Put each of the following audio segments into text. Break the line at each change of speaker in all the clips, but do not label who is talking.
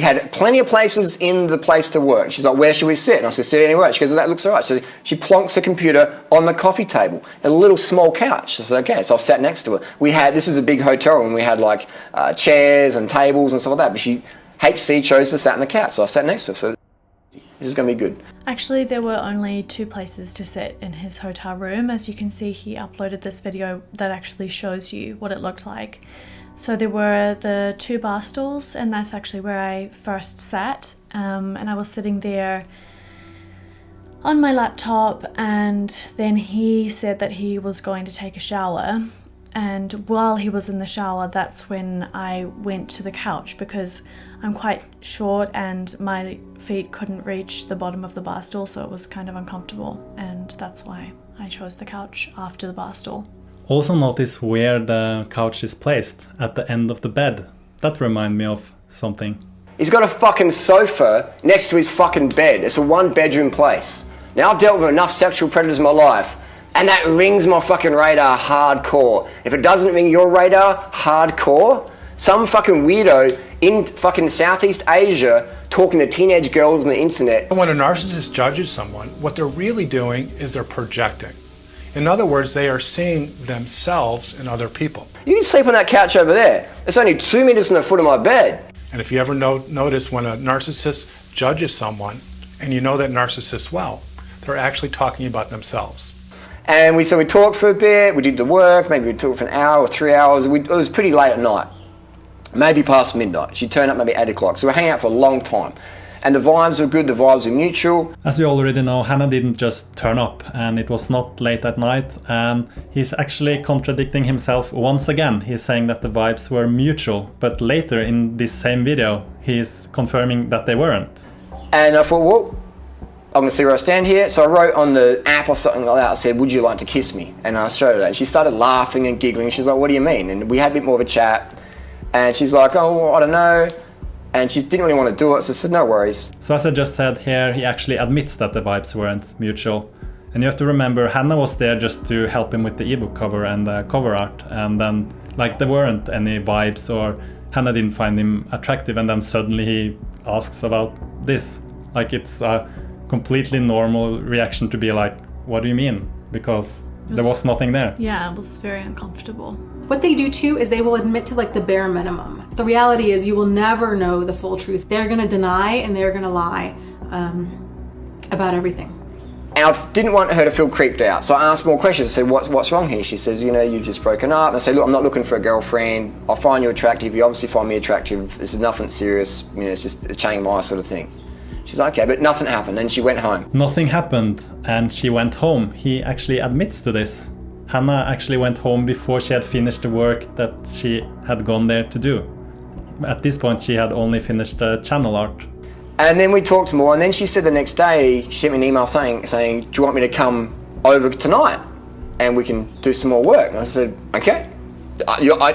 We had plenty of places in the place to work. She's like, where should we sit? And I said, sit anywhere. She goes, that looks all right. So she plonks her computer on the coffee table, a little small couch. I said, okay. So I sat next to her. This was a big hotel room. We had like chairs and tables and stuff like that. But HC chose to sit on the couch. So I sat next to her. So this is going to be good.
Actually, there were only 2 places to sit in his hotel room. As you can see, he uploaded this video that actually shows you what it looked like. So there were the 2 bar stools, and that's actually where I first sat. And I was sitting there on my laptop, and then he said that he was going to take a shower. And while he was in the shower, that's when I went to the couch, because I'm quite short and my feet couldn't reach the bottom of the bar stool, so it was kind of uncomfortable. And that's why I chose the couch after the bar stool.
Also notice where the couch is placed, at the end of the bed. That reminds me of something.
He's got a fucking sofa next to his fucking bed. It's a 1-bedroom place. Now I've dealt with enough sexual predators in my life, and that rings my fucking radar hardcore. If it doesn't ring your radar hardcore, some fucking weirdo in fucking Southeast Asia talking to teenage girls on the internet.
When a narcissist judges someone, what they're really doing is they're projecting. In other words, they are seeing themselves in other people.
You can sleep on that couch over there. It's only 2 meters from the foot of my bed.
And if you ever notice when a narcissist judges someone, and you know that narcissist well, they're actually talking about themselves.
And we talked for a bit, we did the work, maybe we talked for an hour or 3 hours. It was pretty late at night, maybe past midnight. She turned up maybe 8 o'clock, so we were hanging out for a long time. And the vibes were good, the vibes were mutual.
As we already know, Hannah didn't just turn up, and it was not late at night, and he's actually contradicting himself once again. He's saying that the vibes were mutual, but later in this same video, he's confirming that they weren't.
And I thought, well, I'm gonna see where I stand here. So I wrote on the app or something like that, I said, would you like to kiss me? And I showed her that, and she started laughing and giggling. She's like, what do you mean? And we had a bit more of a chat, and she's like, oh, well, I don't know. And she didn't really want to do it, so I said, no worries.
So as I just said here, he actually admits that the vibes weren't mutual. And you have to remember, Hannah was there just to help him with the ebook cover and the cover art. And then, like, there weren't any vibes, or Hannah didn't find him attractive, and then suddenly he asks about this. Like, it's a completely normal reaction to be like, what do you mean? Because there was nothing there.
Yeah, it was very uncomfortable.
What they do too is they will admit to like the bare minimum. The reality is you will never know the full truth. They're gonna deny and they're gonna lie about everything.
And I didn't want her to feel creeped out, so I asked more questions. I said, what's wrong here? She says, you've just broken up. And I said, look, I'm not looking for a girlfriend. I find you attractive. You obviously find me attractive. This is nothing serious. It's just a Chiang Mai sort of thing. She's like, okay, but nothing happened, and she went home.
Nothing happened, and she went home. He actually admits to this. Hannah actually went home before she had finished the work that she had gone there to do. At this point, she had only finished the channel art.
And then we talked more, and then she said the next day, she sent me an email saying, do you want me to come over tonight and we can do some more work? And I said, okay,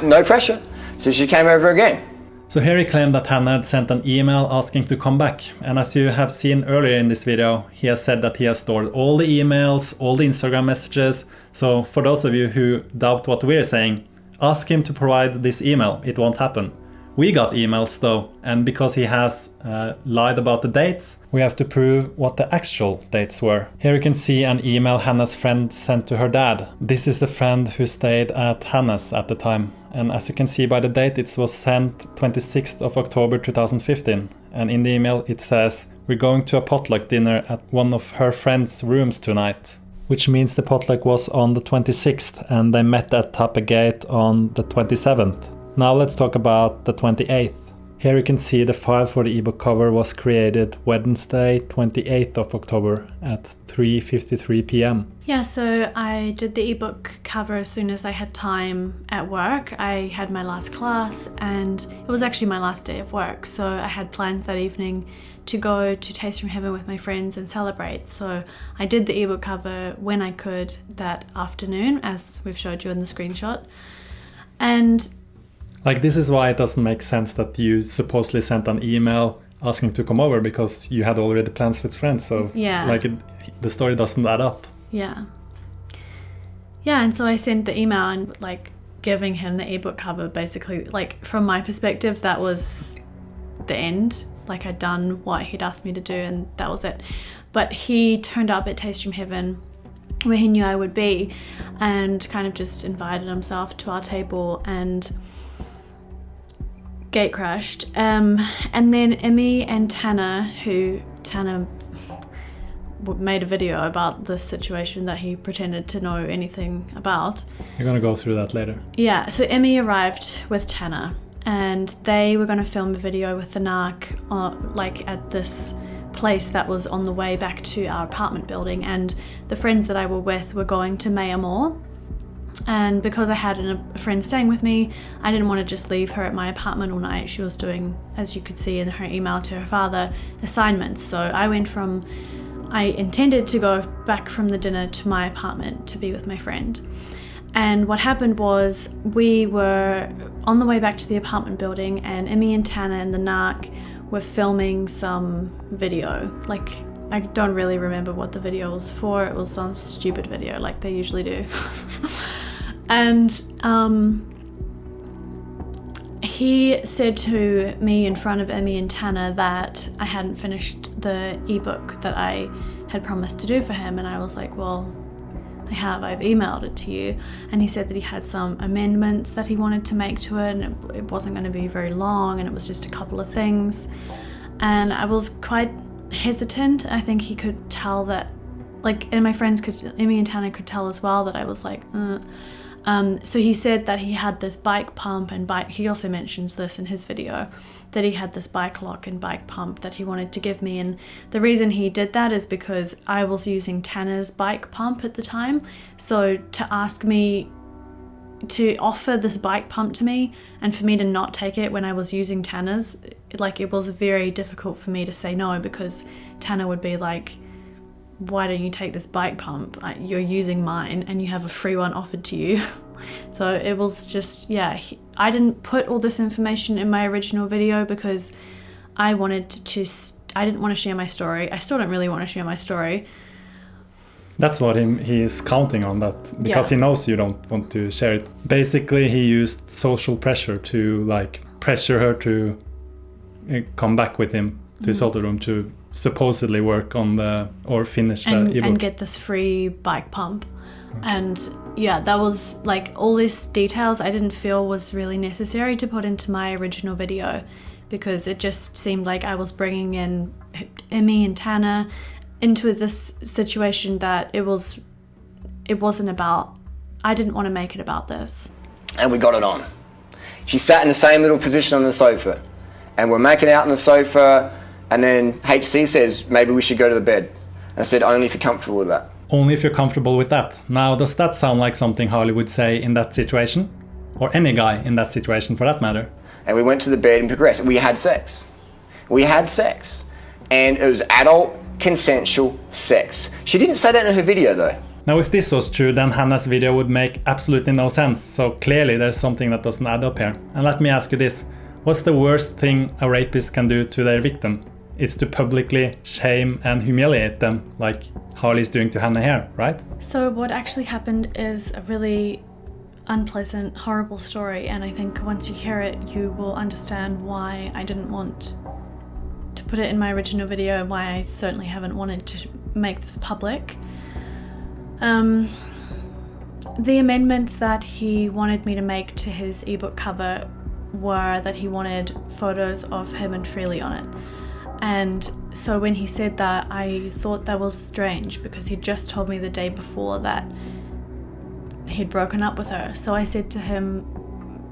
no pressure. So she came over again.
So here he claimed that Hannah had sent an email asking to come back. And as you have seen earlier in this video, he has said that he has stored all the emails, all the Instagram messages. So for those of you who doubt what we're saying, ask him to provide this email. It won't happen. We got emails though, and because he has lied about the dates, we have to prove what the actual dates were. Here you can see an email Hannah's friend sent to her dad. This is the friend who stayed at Hannah's at the time. And as you can see by the date, it was sent 26th of October 2015. And in the email it says, we're going to a potluck dinner at one of her friend's rooms tonight. Which means the potluck was on the 26th and they met at Tappe Gate on the 27th. Now let's talk about the 28th. Here you can see the file for the ebook cover was created Wednesday 28th of October at 3:53 p.m.
Yeah, so I did the ebook cover as soon as I had time at work. I had my last class and it was actually my last day of work, so I had plans that evening to go to Taste from Heaven with my friends and celebrate. So I did the ebook cover when I could that afternoon, as we've showed you in the screenshot. And
like, this is why it doesn't make sense that you supposedly sent an email asking to come over, because you had already plans with friends. So
yeah,
like the story doesn't add up.
Yeah. Yeah, and so I sent the email and like giving him the ebook cover, basically. Like, from my perspective, that was the end. like I'd done what he'd asked me to do and that was it. But he turned up at Taste from Heaven where he knew I would be and kind of just invited himself to our table and gate crashed. And then Emmy and Tanner made a video about this situation that he pretended to know anything about.
You're gonna go through that later.
Yeah, so Emmy arrived with Tanner and they were gonna film a video with the narc like at this place that was on the way back to our apartment building, and the friends that I were with were going to Maya Moore. And because I had a friend staying with me, I didn't want to just leave her at my apartment all night. She was doing, as you could see in her email to her father, assignments. So I intended to go back from the dinner to my apartment to be with my friend. And what happened was we were on the way back to the apartment building and Emmy and Tanner and the narc were filming some video. Like, I don't really remember what the video was for. It was some stupid video like they usually do. And he said to me in front of Emmy and Tanner that I hadn't finished the ebook that I had promised to do for him, and I was like, well, I've emailed it to you. And he said that he had some amendments that he wanted to make to it, and it wasn't going to be very long, and it was just a couple of things. And I was quite hesitant. I think he could tell that, like, and my friends Emmy and Tanner could tell as well that I was like, so he said that he had this bike pump and he also mentions this in his video, that he had this bike lock and bike pump that he wanted to give me. And the reason he did that is because I was using Tanner's bike pump at the time. So to ask me to offer this bike pump to me and for me to not take it when I was using Tanner's, like, it was very difficult for me to say no, because Tanner would be like, why don't you take this bike pump? You're using mine and you have a free one offered to you. So it was just, yeah, I didn't put all this information in my original video because I didn't want to share my story. I still don't really want to share my story.
That's what he is counting on, that because he knows you don't want to share it. Basically, he used social pressure to pressure her to come back with him to his hotel room to supposedly work on finish the ebook
and get this free bike pump. And yeah, that was all these details I didn't feel was really necessary to put into my original video, because it just seemed like I was bringing in Emmy and Tanner into this situation that it wasn't about. I didn't want to make it about this. And
we got it on. She sat in the same little position on the sofa, and we're making out on the sofa, and then HC says, maybe we should go to the bed. And I said, only if you're comfortable with that.
Only if you're comfortable with that. Now, does that sound like something Harley would say in that situation? Or any guy in that situation, for that matter?
And we went to the bed and progressed. We had sex. And it was adult, consensual sex. She didn't say that in her video, though.
Now, if this was true, then Hannah's video would make absolutely no sense. So clearly there's something that doesn't add up here. And let me ask you this. What's the worst thing a rapist can do to their victim? It's to publicly shame and humiliate them, like Harley's doing to Hannah here, right?
So what actually happened is a really unpleasant, horrible story, and I think once you hear it, you will understand why I didn't want to put it in my original video, and why I certainly haven't wanted to make this public. The amendments that he wanted me to make to his ebook cover were that he wanted photos of him and Freely on it. And so when he said that, I thought that was strange, because he'd just told me the day before that he'd broken up with her. So I said to him,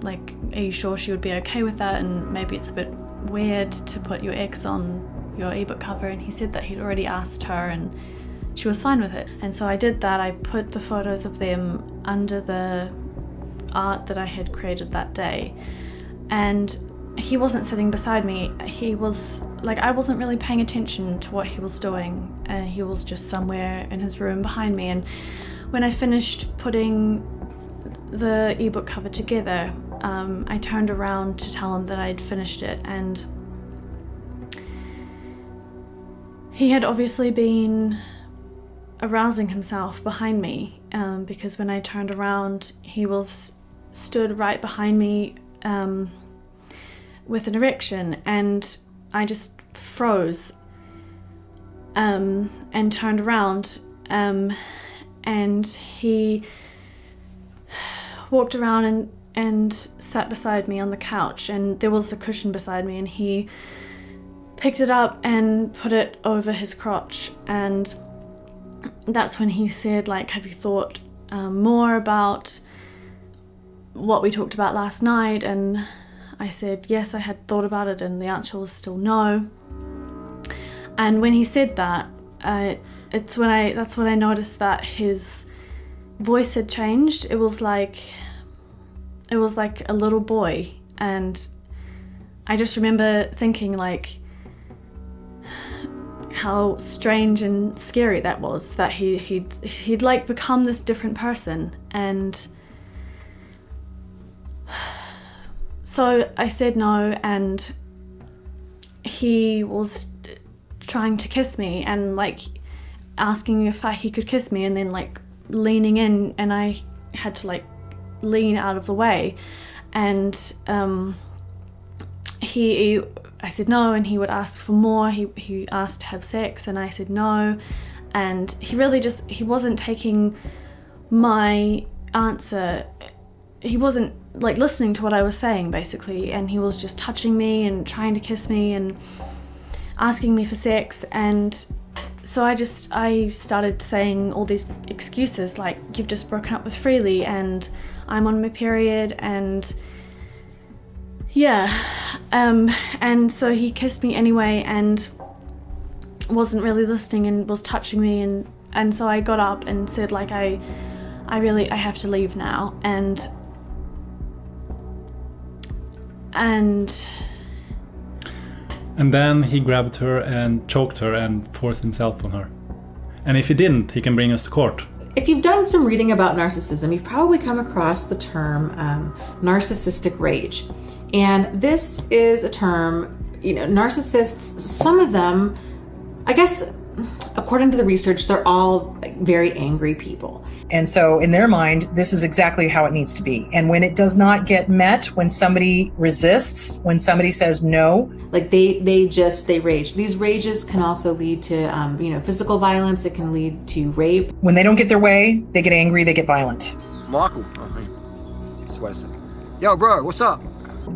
like, are you sure she would be okay with that? And maybe it's a bit weird to put your ex on your ebook cover. And he said that he'd already asked her and she was fine with it. And so I did that. I put the photos of them under the art that I had created that day. And he wasn't sitting beside me. He was like, I wasn't really paying attention to what he was doing. He was just somewhere in his room behind me. And when I finished putting the ebook cover together, I turned around to tell him that I'd finished it. And he had obviously been arousing himself behind me, because when I turned around, he was stood right behind me with an erection, and I just froze and turned around, and he walked around and sat beside me on the couch, and there was a cushion beside me, and he picked it up and put it over his crotch. And that's when he said, like, have you thought more about what we talked about last night? And I said yes, I had thought about it, and the answer was still no. And when he said that, that's when I noticed that his voice had changed. It was like a little boy, and I just remember thinking, like, how strange and scary that was, that he'd like become this different person. And so I said no, and he was trying to kiss me and like asking if he could kiss me, and then like leaning in, and I had to like lean out of the way. And I said no, and he would ask for more. He asked to have sex, and I said no. And he wasn't taking my answer. He wasn't like listening to what I was saying, basically, and he was just touching me and trying to kiss me and asking me for sex. And so I started saying all these excuses, like, you've just broken up with Freely, and I'm on my period, and yeah. And so he kissed me anyway and wasn't really listening and was touching me, and so I got up and said, like, I have to leave now. And
then he grabbed her and choked her and forced himself on her. And if he didn't, he can bring us to court.
If you've done some reading about narcissism, you've probably come across the term narcissistic rage. And this is a term, narcissists, some of them, I guess, according to the research, they're all very angry people.
And so in their mind, this is exactly how it needs to be. And when it does not get met, when somebody resists, when somebody says no,
like they rage. These rages can also lead to, physical violence. It can lead to rape.
When they don't get their way, they get angry, they get violent.
Michael, just wait a second. Yo, bro, what's up?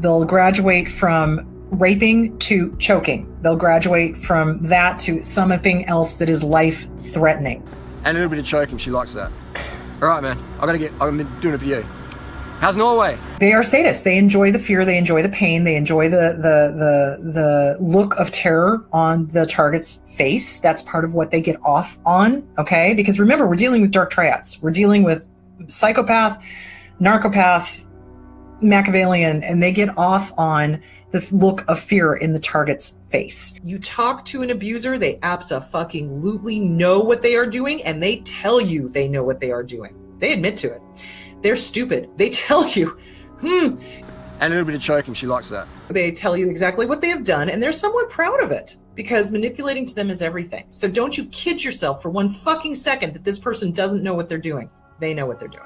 They'll graduate from raping to choking. They'll graduate from that to something else that is life-threatening.
And a little bit of choking, she likes that. All right, man, I'm doing it for you. How's Norway?
They are sadists. They enjoy the fear, they enjoy the pain, they enjoy the look of terror on the target's face. That's part of what they get off on, okay? Because remember, we're dealing with dark triads. We're dealing with psychopath, narcopath, Machiavellian, and they get off on the look of fear in the target's face. You talk to an abuser, they abso-fucking-lutely know what they are doing, and they tell you they know what they are doing. They admit to it. They're stupid. They tell you,
And a little bit of choking, she likes that.
They tell you exactly what they have done, and they're somewhat proud of it, because manipulating to them is everything. So don't you kid yourself for one fucking second that this person doesn't know what they're doing. They know what they're doing.